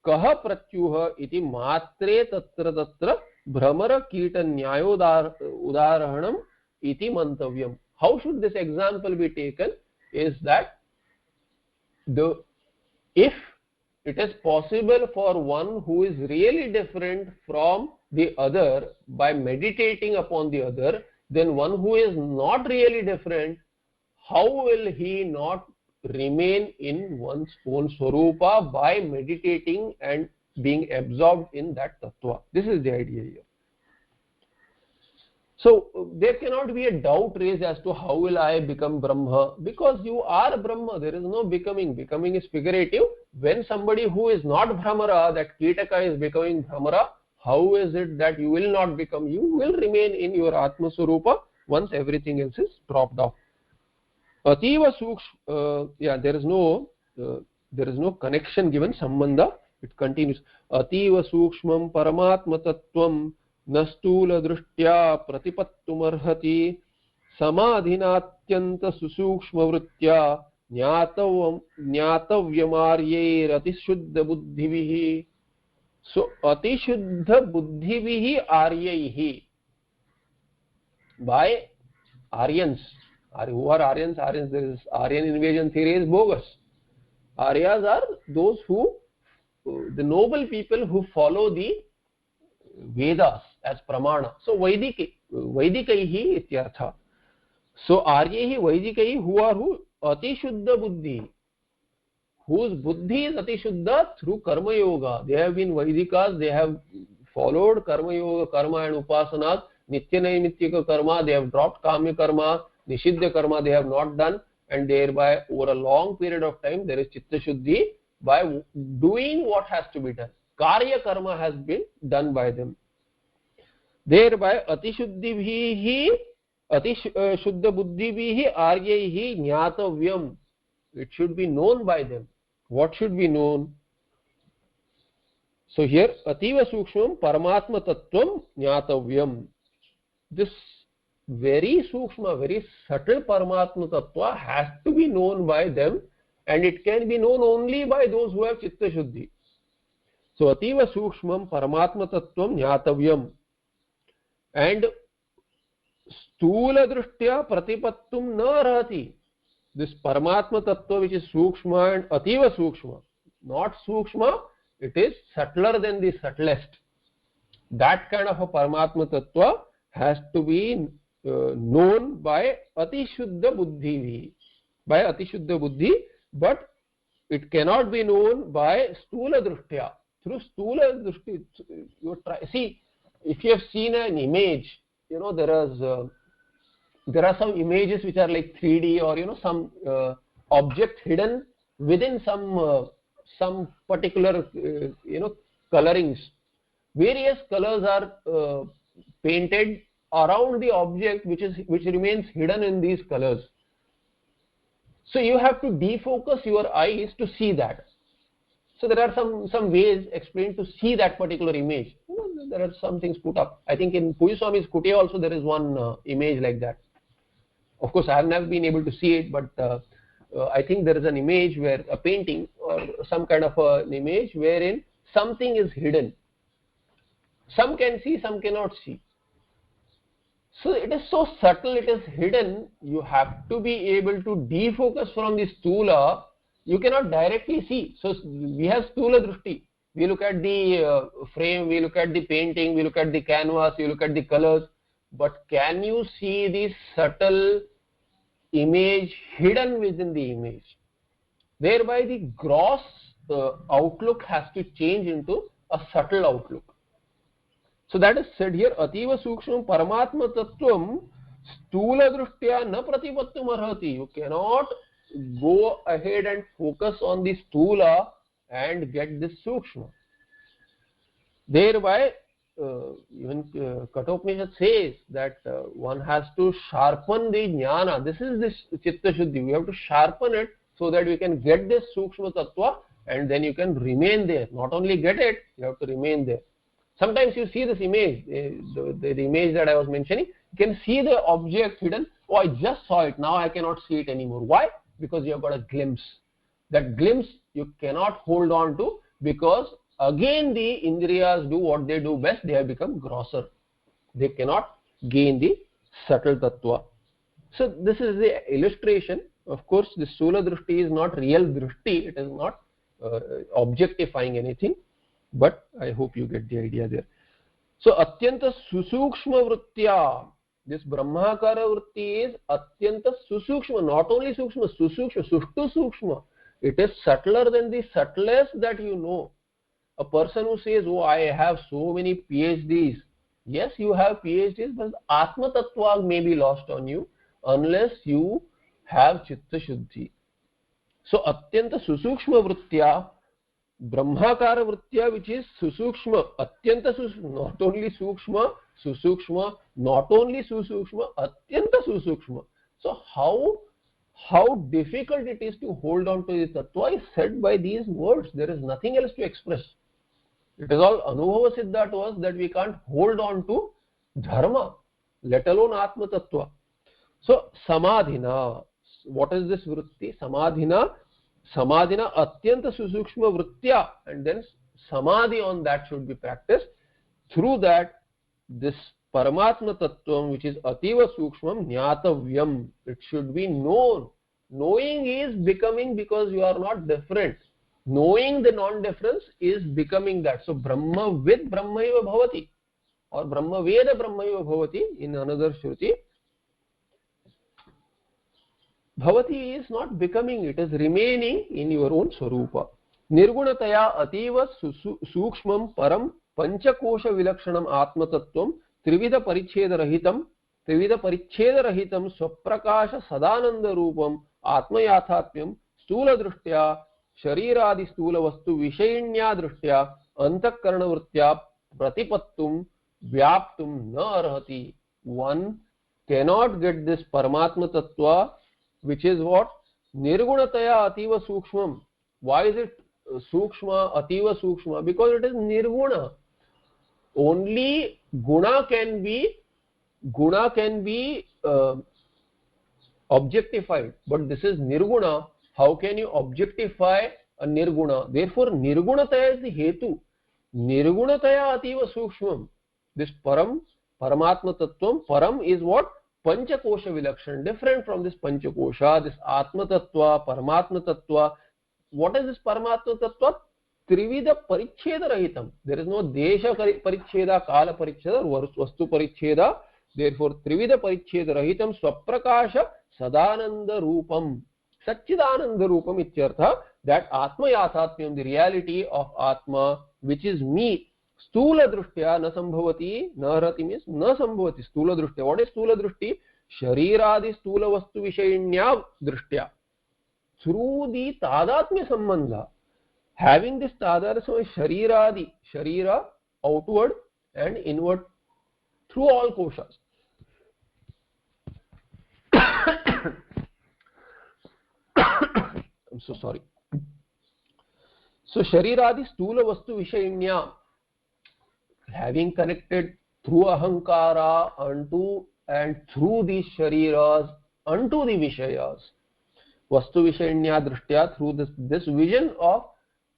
कः प्रत्युह इति मात्रे तत्र तत्र भ्रमर कीट न्यायोदाहरणम् इति मंतव्यम. How should this example be taken is that if it is possible for one who is really different from the other by meditating upon the other, then one who is not really different, how will he not remain in one's own swarupa by meditating and being absorbed in that tattva. This is the idea here. So there cannot be a doubt raised as to how will I become Brahma, because you are Brahma. There is no becoming. Becoming is figurative. When somebody who is not Brahmara, that Kitaka is becoming Brahmara, how is it that you will not become? You will remain in your Atma Swarupa once everything else is dropped off. Ativa Sukshma, there is no connection given, Sambandha. It continues. Ativa Sukshmam Paramatma Tattvam Nastula Drishtya Pratipattumarhati Samadhinatyanta Susukshma Vritya Nyatavyamaryer Atishuddha Buddhivihi. So Atishuddha Buddhivihi Aryaihi, by Aryans. Who are Aryans? Aryans, there is Aryan invasion theory is bogus. Aryas are those who, the noble people who follow the Vedas as pramana. So Vaidikaihi ityartha. So Aryaihi Vaidikaihi, who are who? Atishuddha Buddhi, whose buddhi is Atishuddha through Karma Yoga. They have been Vaidikas, they have followed Karma Yoga, Karma and Upasanas, Nitya Naimittika Karma, they have dropped Kamya Karma, Nishiddha Karma they have not done, and thereby over a long period of time there is Chitta Shuddhi by doing what has to be done. Karya Karma has been done by them. Thereby Atishuddhi Atishuddha Buddhi Aryaihi Nyatavyam. It should be known by them. What should be known? So here Ativa Sukshmam Paramatma Tattvam Nyatavyam. This very Sukshma, very subtle Paramatma Tattva has to be known by them, and it can be known only by those who have Chitta Shuddhi. So Ativa Sukshmam Paramatma Tattvam Nyatavyam. And Stula Drishtya Pratipattum Na Rahati. This Paramatma Tattva, which is Sukshma and Ativa Sukshma, not Sukshma, it is subtler than the subtlest. That kind of a Paramatma Tattva has to be known by Atishuddha Buddhi, but it cannot be known by Stula Drishtya. Through Stula Drishti, see, if you have seen an image, there are some images which are like 3D, or some object hidden within some particular colorings. Various colors are painted around the object which remains hidden in these colors. So you have to defocus your eyes to see that. So there are some ways explained to see that particular image. There are some things put up. I think in Pujaswami's Kutia also there is one image like that. Of course I have never been able to see it, but I think there is an image where a painting or some kind of an image wherein something is hidden. Some can see, some cannot see. So it is so subtle, it is hidden. You have to be able to defocus from the Stula. You cannot directly see. So we have Stula Drishti. We look at the frame, we look at the painting, we look at the canvas, we look at the colors. But can you see the subtle image hidden within the image? Thereby the gross outlook has to change into a subtle outlook. So that is said here, Ativa Sukshmam Paramatma Tattvam Stula Drishtya Na Pratipattum Arhati. You cannot go ahead and focus on the Stula and get this Sukshma. Thereby, even Kathopanishad says that one has to sharpen the Jnana. This is this Chitta Shuddhi. We have to sharpen it so that we can get this Sukshma Tattva, and then you can remain there. Not only get it, you have to remain there. Sometimes you see this image, the image that I was mentioning, you can see the object hidden. Oh, I just saw it, now I cannot see it anymore. Why? Because you have got a glimpse. That glimpse you cannot hold on to, because again the Indriyas do what they do best, they have become grosser. They cannot gain the subtle Tattva. So this is the illustration. Of course, the Stula Drishti is not real Drishti, it is not objectifying anything. But I hope you get the idea there. So Atyanta Susukshma Vrittya. This Brahmakara Vritti is Atyanta Susukshma. Not only Sukshma, Susukshma, Sushtu Sukshma. It is subtler than the subtlest that you know. A person who says, oh, I have so many PhDs, yes, you have PhDs, but Atma Tattva may be lost on you unless you have Chitta Shuddhi. So Atyanta Susukshma Vrittya, Brahmakara Vrittya, which is Susukshma, Atyanta Susukshma, not only Sukshma, Susukshma, not only Susukshma, Atyanta Susukshma. So how difficult it is to hold on to the Tattva is said by these words. There is nothing else to express. It is all Anubhava Siddha to us that we can't hold on to Dharma, let alone Atma Tattva. So Samadhina, what is this vritti? Samadhina Atyanta Susukshma Vrittya, and then Samadhi on that should be practiced. Through that, this Paramatma Tattvam, which is Ativa Sukshmam Jnatavyam, it should be known. Knowing is becoming, because you are not different. Knowing the non-difference is becoming that. So Brahma with Brahmaiva Bhavati, or Brahma Veda Brahmaiva Bhavati in another Shruti. Bhavati is not becoming, it is remaining in your own Swarupa. Nirgunataya Ativa Sukshmam Param Panchakosha Vilakshanam Atma Tattvam Trivida Paricheda Rahitam Swaprakasha Sadananda Rupam Atma Yathatmyam Stula Drushtya Shariradi Stula Vastu Vishayinya Drushtya Antakarana Vrittya Pratipattum Vyaptum Na Arhati. One cannot get this Paramatma Tattva, which is what? Nirgunataya Ativa Sukshmam. Why is it Sukshma, Ativa Sukshma? Because it is Nirguna. Only Guna can be objectified, but this is Nirguna. How can you objectify a Nirguna? Therefore Nirgunataya is the Hetu. Nirgunataya Ativa Sukshmam. This Paramatma Tattvam, Param is what? Panchakosha Vilakshan, different from this Panchakosha, this Atma Tattva, Paramatma Tattva. What is this Paramatma Tattva? Trivida Paricheda Rahitam. There is no Desha Paricheda, Kala Paricheda, or Vastu Paricheda. Therefore, Trivida Paricheda Rahitam Swaprakasha Sadananda Rupam. Satchidananda Rupam ityartha, that Atma Yathatmyam, the reality of Atma, which is me. Stula Drushtya na sambhavati, na harati means na sambhavati. Stula Drushtya. What is Stula Drushti? Shariradi Stula Vastu Vishayinya Drushtya. Through the Tadatmya Sambandha. Having this Tadatmya Shariradi, Sharira, outward and inward, through all koshas. I'm so sorry. So Shariradi Stula Vastu Vishayinya, having connected through Ahankara unto and through these Shariras unto the Vishayas. Vastu Vishayinya Drishtya, through this vision of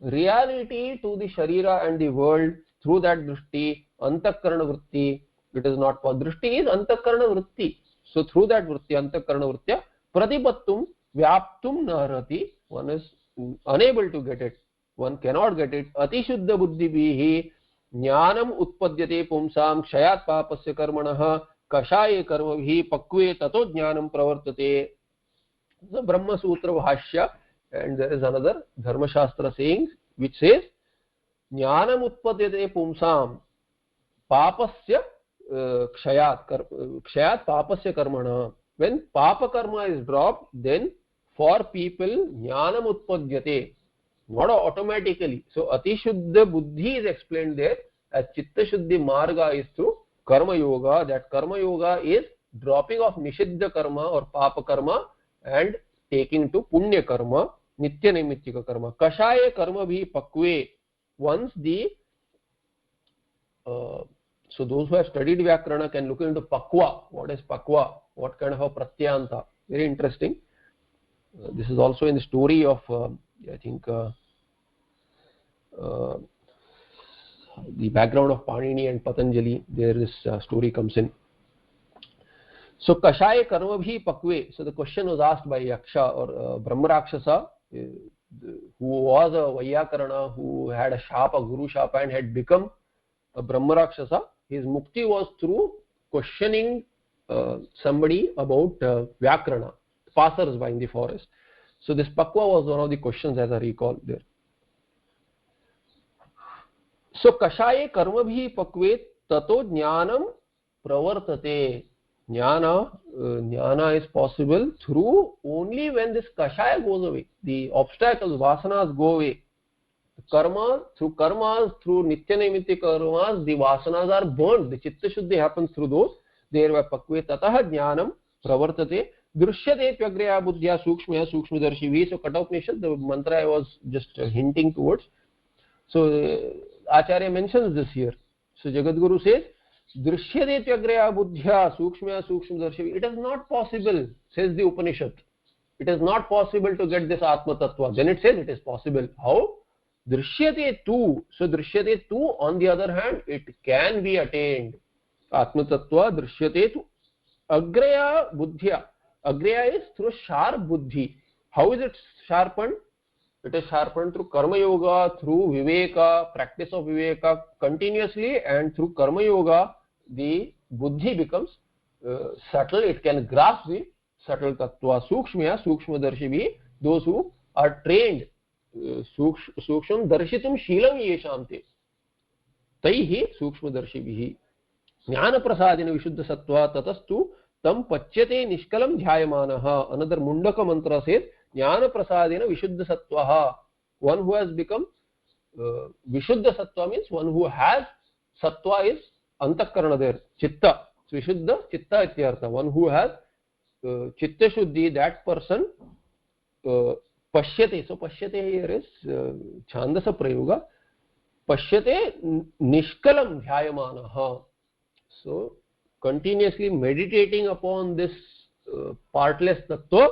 reality to the Sharira and the world, through that Drishti, Antakarana Vritti, it is not for Drishti is Antakarana Vritti. So through that Vritti, Antakarana Vrittya, Pratipattum Vyaptum Narati, one is unable to get it, one cannot get it. Atishuddha Buddhi Bihi Jnanam Utpadyate Pumsam Kshayat Papasya Karmanaha Kashaye Karmabhi Pakve Tato Jnanam Pravartate. The Brahma Sutra Bhashya, and there is another Dharma Shastra saying which says Jnanam Utpadyate Pumsam Papasya Kshayat Papasya Karmana. When Papa Karma is dropped, then for people Jnanam Utpadyate, not automatically. So Atishuddha Buddhi is explained there as Chitta Shuddhi Marga is through Karma Yoga. That Karma Yoga is dropping of Nishiddha Karma or Papa Karma and taking to Punya Karma, Nitya Naimittika Karma. Kashaya Karma bhi Pakve. Once the so those who have studied Vyakarana can look into Pakwa. What is Pakwa? What kind of a Pratyanta? Very interesting. This is also in the story of I think the background of Panini and Patanjali. There this story comes in. So Kashaya Karma bhi Pakve. So the question was asked by Yaksha or Brahma Rakshasa, who was a Vyakarana, who had a Shapa, Guru Shapa, and had become a Brahma Rakshasa. His mukti was through questioning somebody about Vyakarana, passers-by in the forest. So this Pakwa was one of the questions, as I recall there. So kashaye karmabhi pakve tato jnanam pravartate. Jnana is possible through only when this kashaya goes away, the obstacles, vasanas go away. Karma, through karmas, through nitya naimitya karmas, the vasanas are burned, the chitta shuddhi happens through those. Thereby pakve tatah jnanam pravartate drishyate tyagraya buddhya sukshmaya sukshmadarshi. So Kathopanishad, the mantra I was just hinting towards. So Acharya mentions this here. So Jagadguru says drishyate tyagraya buddhya sukshmaya sukshmadarshi. It is not possible, says the Upanishad. It is not possible to get this Atma Tattva. Then it says it is possible. How? Drishyate tu. So drishyate tu, on the other hand, it can be attained. Atma Tattva drishyate tu. Agraya buddhya. Agraya is through sharp buddhi. How is it sharpened? It is sharpened through karma yoga, through viveka, practice of viveka continuously, and through karma yoga the buddhi becomes subtle. It can grasp the subtle tattva. Sukshmaya sukshmadarshi, those who are trained suksham darshitum shilam yesham te taihi sukshmadarshibhi jnana prasadena vishuddha sattva tatastu tam pachyate nishkalam dhyayamanah. Another Mundaka mantra says jnana prasadena vishuddha sattva. One who has become vishuddha sattva means one who has sattva is antakarana there, chitta. So vishuddha chitta ityartha. One who has chitta shuddhi, that person pashyate. So pashyate here is chandasa prayoga. Pashyate nishkalam dhyayamanah. So continuously meditating upon this partless tattva,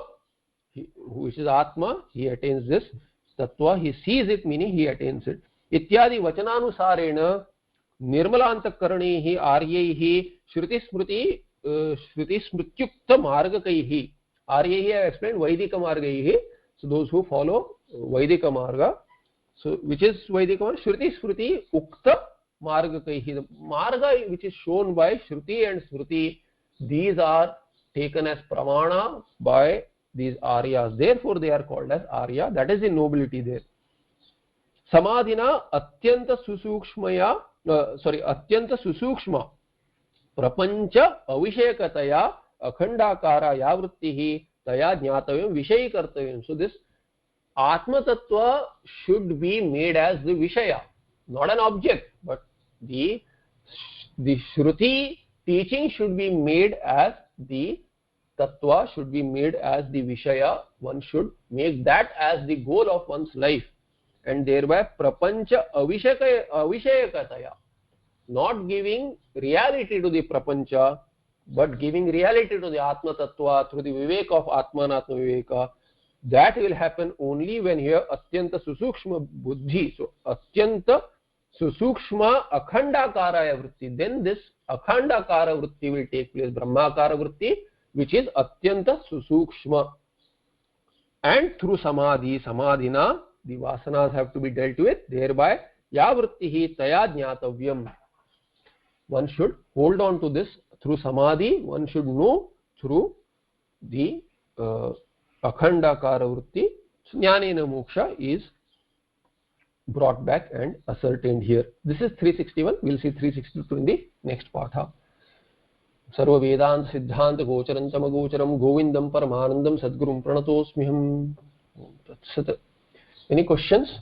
which is Atma, he attains this tattva. He sees it, meaning he attains it. Ityadi vachananusarena nirmalantakaranihi aryaihi shruti smrityukta margakaihi. Aryaihi I have explained, Vaidika margaihi. So those who follow Vaidika marga. So which is Vaidika marga? Shruti smriti ukta margakaihi. The marga which is shown by Shruti and Smriti, these are taken as pramana by these Aryas. Therefore they are called as Arya. That is the nobility there. Samadhina atyanta susukshmaya, atyanta susukshma prapancha avishekataya akhandakara yavrittihi taya jnatavyam vishayikartavyam. So this Atma Tattva should be made as the Vishaya, not an object, but the Shruti teaching should be made as the Tattva, should be made as the Vishaya. One should make that as the goal of one's life, and thereby prapancha avishayakataya, not giving reality to the prapancha, but giving reality to the Atma Tattva through the viveka of Atma and Atma Viveka. That will happen only when here atyanta susukshma buddhi. So atyanta susukshma akhandakaraya vritti. Then this akhandakara vritti will take place, brahmakara vritti, which is atyanta susukshma. And through samadhi, samadhina, the vasanas have to be dealt with. Thereby yavrittihi taya jnatavyam. One should hold on to this through samadhi. One should know through the akhandakara vritti. Jnanena moksha is brought back and ascertained here. This is 361. We will see 362 in the next patha. Sarva Vedanta Siddhanta Gocharam Chamagocharam Govindam Paramanandam Sadgurum Pranatosmiham. Tatsat. Any questions?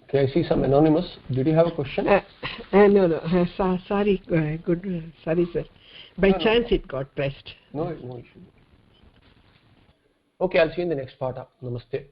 Okay, I see some anonymous. Did you have a question? No. Sorry, good. Sorry, sir. By chance it got pressed. No issue. Okay, I'll see you in the next part. Namaste.